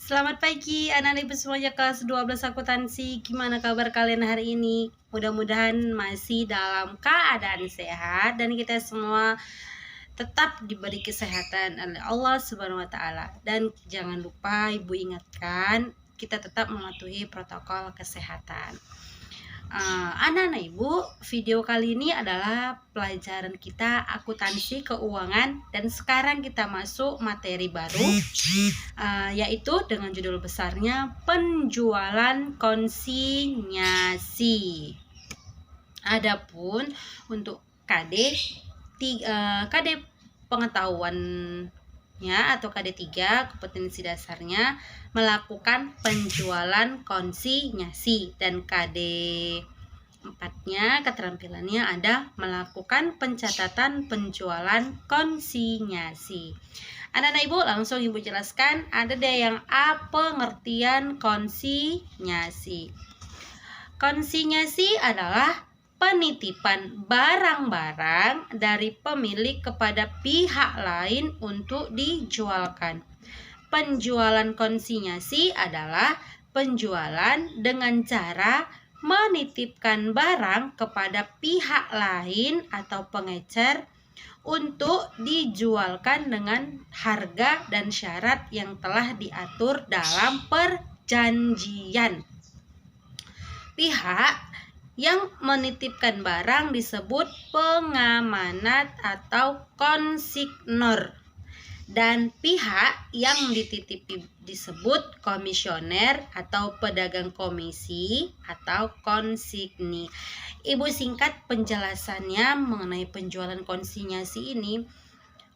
Selamat pagi anak-anak ibu semuanya kelas 12 akuntansi. Gimana kabar kalian hari ini? Mudah-mudahan masih dalam keadaan sehat dan kita semua tetap diberi kesehatan oleh Allah Subhanahu wa taala. Dan jangan lupa ibu ingatkan kita tetap mematuhi protokol kesehatan. Anak-anak ibu, video kali ini adalah pelajaran kita akuntansi keuangan dan sekarang kita masuk materi baru, yaitu dengan judul besarnya penjualan konsinyasi. Adapun untuk KD pengetahuannya atau KD3 kompetensi dasarnya melakukan penjualan konsinyasi, dan KD4-nya keterampilannya ada melakukan pencatatan penjualan konsinyasi. Anak-anak ibu, langsung ibu jelaskan, ada deh yang pengertian konsinyasi. Konsinyasi adalah penitipan barang-barang dari pemilik kepada pihak lain untuk dijualkan. Penjualan konsinyasi adalah penjualan dengan cara menitipkan barang kepada pihak lain atau pengecer untuk dijualkan dengan harga dan syarat yang telah diatur dalam perjanjian. Pihak yang menitipkan barang disebut pengamanat atau konsignor, dan pihak yang dititipi disebut komisioner atau pedagang komisi atau konsigni. Ibu singkat penjelasannya mengenai penjualan konsinyasi ini.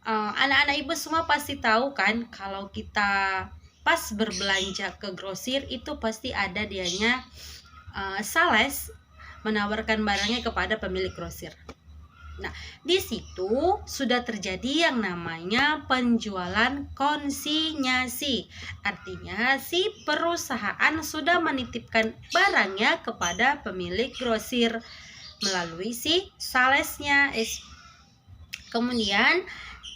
Anak-anak ibu semua pasti tahu kan, kalau kita pas berbelanja ke grosir itu pasti ada dianya sales menawarkan barangnya kepada pemilik grosir. Nah, di situ sudah terjadi yang namanya penjualan konsinyasi. Artinya si perusahaan sudah menitipkan barangnya kepada pemilik grosir melalui si salesnya. Kemudian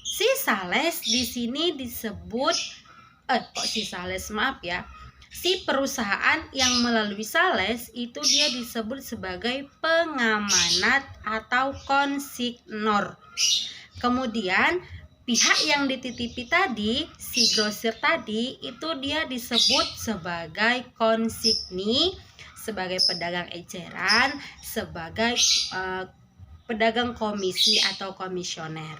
si sales di sini disebut si perusahaan yang melalui sales itu dia disebut sebagai pengamanat atau konsignor. Kemudian pihak yang dititipi tadi, si grosir tadi, itu dia disebut sebagai konsigni, sebagai pedagang eceran, sebagai pedagang komisi atau komisioner.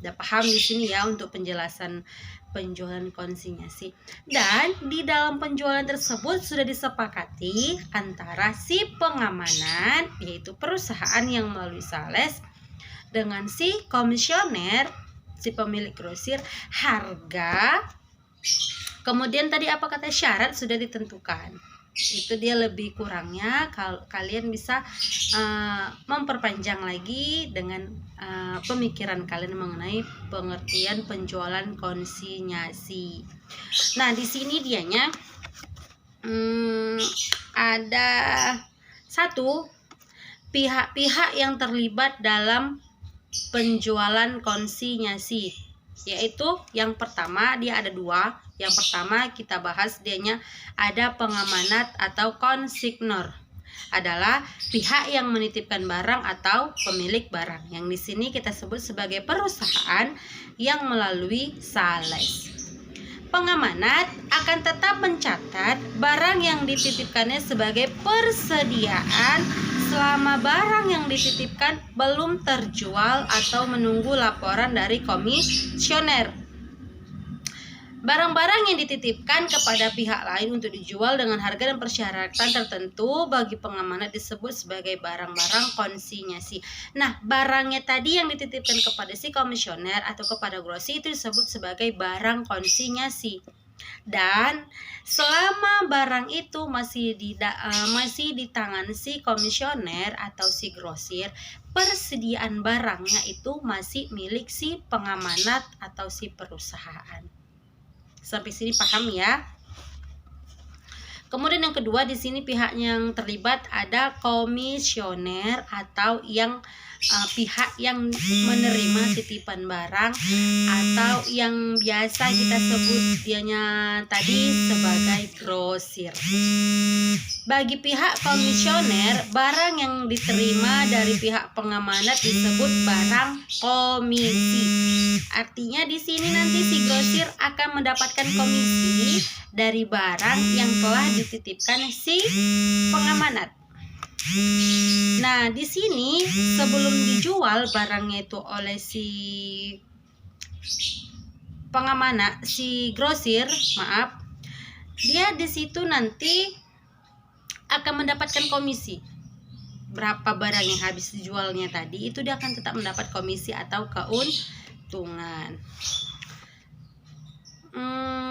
Udah paham di sini ya untuk penjelasan penjualan konsinyasi. Dan di dalam penjualan tersebut sudah disepakati antara si pengamanan, yaitu perusahaan yang melalui sales, dengan si komisioner, si pemilik grosir, harga. Kemudian tadi apa kata syarat sudah ditentukan. Itu dia lebih kurangnya. Kalian bisa memperpanjang lagi dengan pemikiran kalian mengenai pengertian penjualan konsinyasi. Nah, di sini dianya ada satu pihak-pihak yang terlibat dalam penjualan konsinyasi, yaitu yang pertama dia ada dua. Yang pertama kita bahas dianya ada pengamanat atau konsignor, adalah pihak yang menitipkan barang atau pemilik barang, yang di sini kita sebut sebagai perusahaan yang melalui sales. Pengamanat akan tetap mencatat barang yang dititipkannya sebagai persediaan selama barang yang dititipkan belum terjual atau menunggu laporan dari komisioner. Barang-barang yang dititipkan kepada pihak lain untuk dijual dengan harga dan persyaratan tertentu bagi pengamanat disebut sebagai barang-barang konsinyasi. Nah, barangnya tadi yang dititipkan kepada si komisioner atau kepada grosir itu disebut sebagai barang konsinyasi. Dan selama barang itu masih di tangan si komisioner atau si grosir, persediaan barangnya itu masih milik si pengamanat atau si perusahaan. Sampai sini paham ya? Kemudian yang kedua, di sini pihak yang terlibat ada komisioner atau yang pihak yang menerima titipan barang atau yang biasa kita sebut dianya tadi sebagai grosir. Bagi pihak komisioner, barang yang diterima dari pihak pengamanat disebut barang komisi. Artinya di sini nanti si grosir akan mendapatkan komisi dari barang yang telah dititipkan si pengamanat. Nah, di sini sebelum dijual barangnya itu oleh si pengamanat, si grosir, maaf, dia di situ nanti akan mendapatkan komisi. Berapa barang yang habis dijualnya tadi, itu dia akan tetap mendapat komisi atau keuntungan.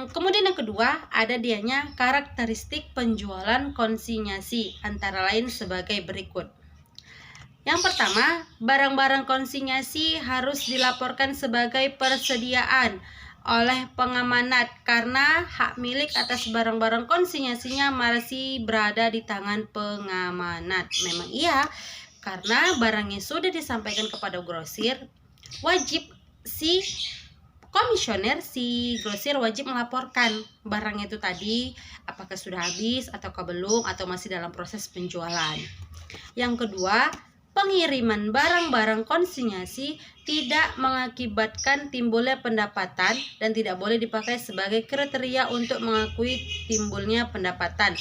Kemudian yang kedua, ada dianya karakteristik penjualan konsinyasi, antara lain sebagai berikut. Yang pertama, barang-barang konsinyasi harus dilaporkan sebagai persediaan oleh pengamanat karena hak milik atas barang-barang konsinyasinya masih berada di tangan pengamanat. Memang iya, karena barangnya sudah disampaikan kepada grosir, wajib si komisioner, si grosir wajib melaporkan barang itu tadi apakah sudah habis ataukah belum atau masih dalam proses penjualan. Yang kedua, pengiriman barang-barang konsinyasi tidak mengakibatkan timbulnya pendapatan dan tidak boleh dipakai sebagai kriteria untuk mengakui timbulnya pendapatan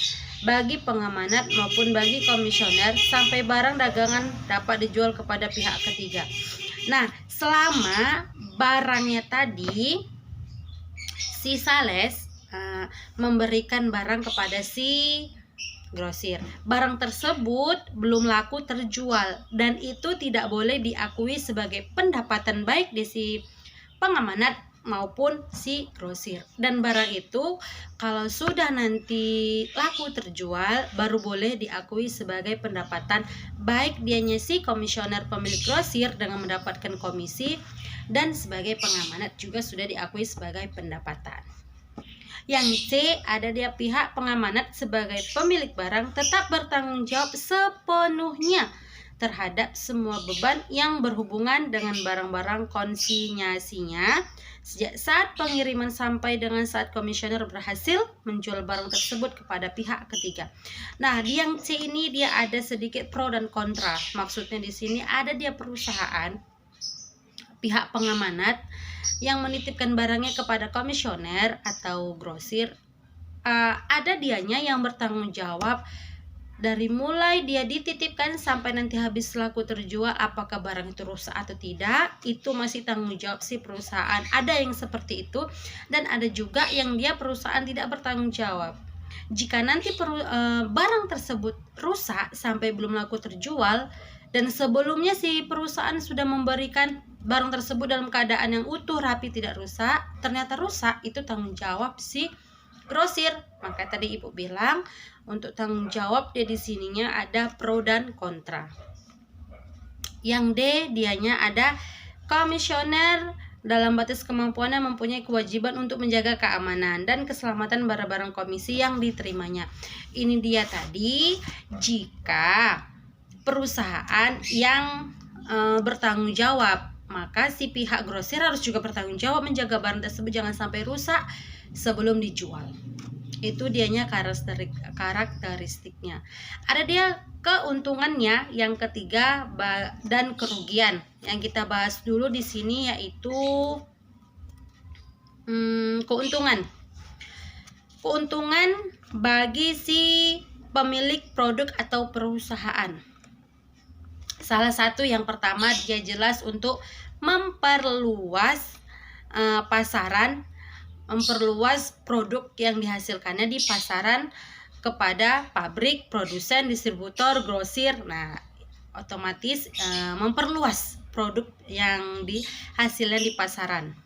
bagi pengamanat maupun bagi komisioner sampai barang dagangan dapat dijual kepada pihak ketiga. Nah, selama barangnya tadi si sales memberikan barang kepada si grosir, barang tersebut belum laku terjual dan itu tidak boleh diakui sebagai pendapatan baik di si pengamanat maupun si grosir. Dan barang itu kalau sudah nanti laku terjual baru boleh diakui sebagai pendapatan baik dianya si komisioner pemilik grosir dengan mendapatkan komisi dan sebagai pengamanat juga sudah diakui sebagai pendapatan. Yang C, ada dia pihak pengamanat sebagai pemilik barang tetap bertanggung jawab sepenuhnya terhadap semua beban yang berhubungan dengan barang-barang konsinyasinya sejak saat pengiriman sampai dengan saat komisioner berhasil menjual barang tersebut kepada pihak ketiga. Nah, di yang C ini dia ada sedikit pro dan kontra. Maksudnya di sini ada dia perusahaan pihak pengamanat yang menitipkan barangnya kepada komisioner atau grosir, ada dianya yang bertanggung jawab dari mulai dia dititipkan sampai nanti habis laku terjual, apakah barang itu rusak atau tidak, itu masih tanggung jawab si perusahaan. Ada yang seperti itu dan ada juga yang dia perusahaan tidak bertanggung jawab. Jika nanti barang tersebut rusak sampai belum laku terjual dan sebelumnya si perusahaan sudah memberikan barang tersebut dalam keadaan yang utuh, rapi, tidak rusak, ternyata rusak, itu tanggung jawab si grosir. Maka tadi Ibu bilang untuk tanggung jawab dia di sininya ada pro dan kontra. Yang D, dianya ada komisioner dalam batas kemampuannya mempunyai kewajiban untuk menjaga keamanan dan keselamatan barang-barang komisi yang diterimanya. Ini dia tadi jika perusahaan yang bertanggung jawab, maka si pihak grosir harus juga bertanggung jawab menjaga barang tersebut jangan sampai rusak sebelum dijual. Itu dianya karakteristiknya. Ada dia keuntungannya yang ketiga dan kerugian. Yang kita bahas dulu di sini yaitu keuntungan. Keuntungan bagi si pemilik produk atau perusahaan. Salah satu yang pertama dia jelas untuk memperluas pasaran, memperluas produk yang dihasilkannya di pasaran kepada pabrik, produsen, distributor, grosir. Nah, otomatis memperluas produk yang dihasilkan di pasaran.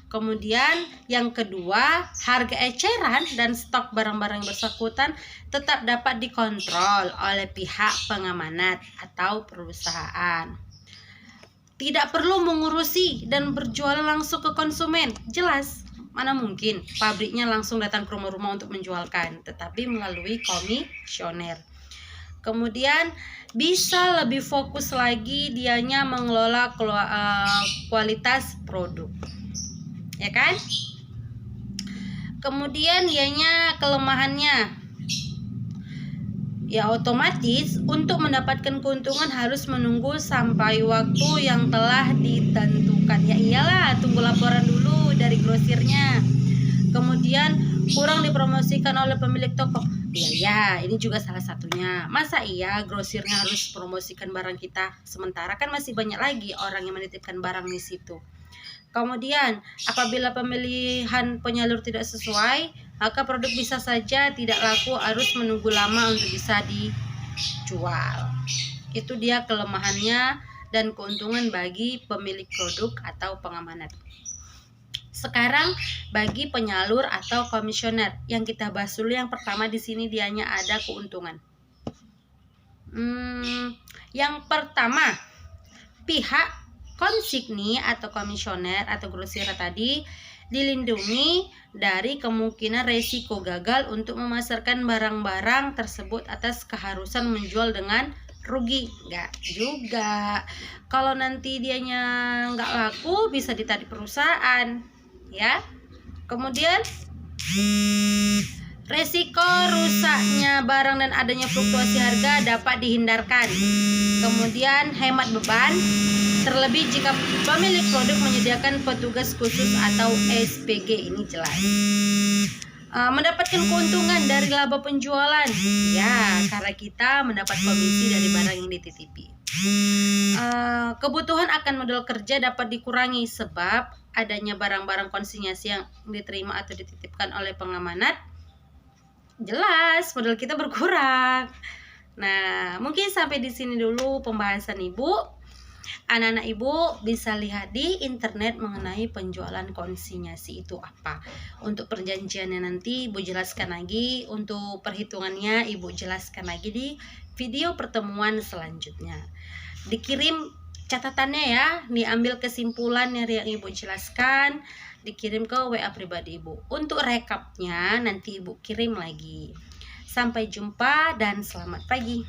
Kemudian yang kedua, harga eceran dan stok barang-barang yang bersangkutan tetap dapat dikontrol oleh pihak pengamanat atau perusahaan. Tidak perlu mengurusi dan berjualan langsung ke konsumen. Jelas, Mana mungkin pabriknya langsung datang ke rumah-rumah untuk menjualkan, tetapi melalui komisioner. Kemudian bisa lebih fokus lagi dianya mengelola kualitas produk, ya kan? Kemudian dianya kelemahannya, ya otomatis untuk mendapatkan keuntungan harus menunggu sampai waktu yang telah ditentukan. Ya iyalah, tunggu laporan dulu dari grosirnya. Kemudian kurang dipromosikan oleh pemilik toko. Iya, ini juga salah satunya. Masa iya grosirnya harus promosikan barang kita, sementara kan masih banyak lagi orang yang menitipkan barang di situ. Kemudian, apabila pemilihan penyalur tidak sesuai, maka produk bisa saja tidak laku, harus menunggu lama untuk bisa dijual. Itu dia kelemahannya dan keuntungan bagi pemilik produk atau pengamanat. Sekarang bagi penyalur atau komisioner, yang kita bahas dulu yang pertama di sini dianya ada keuntungan. Yang pertama, pihak konsigni atau komisioner atau grosir tadi dilindungi dari kemungkinan resiko gagal untuk memasarkan barang-barang tersebut atas keharusan menjual dengan rugi. Enggak juga, kalau nanti dianya nggak laku bisa ditarik perusahaan, ya. Kemudian resiko rusaknya barang dan adanya fluktuasi harga dapat dihindarkan. Kemudian hemat beban, terlebih jika pemilik produk menyediakan petugas khusus atau SPG, ini jelas. Mendapatkan keuntungan dari laba penjualan, ya, karena kita mendapat komisi dari barang yang dititipi. Kebutuhan akan modal kerja dapat dikurangi sebab adanya barang-barang konsinyasi yang diterima atau dititipkan oleh pengamanat. Jelas modal kita berkurang. Nah, mungkin sampai di sini dulu pembahasan Ibu. Anak-anak Ibu bisa lihat di internet mengenai penjualan konsinyasi itu apa. Untuk perjanjiannya nanti Ibu jelaskan lagi, untuk perhitungannya Ibu jelaskan lagi di video pertemuan selanjutnya. Dikirim catatannya ya, diambil kesimpulan yang Ibu jelaskan, dikirim ke WA pribadi Ibu. Untuk rekapnya nanti Ibu kirim lagi. Sampai jumpa dan selamat pagi.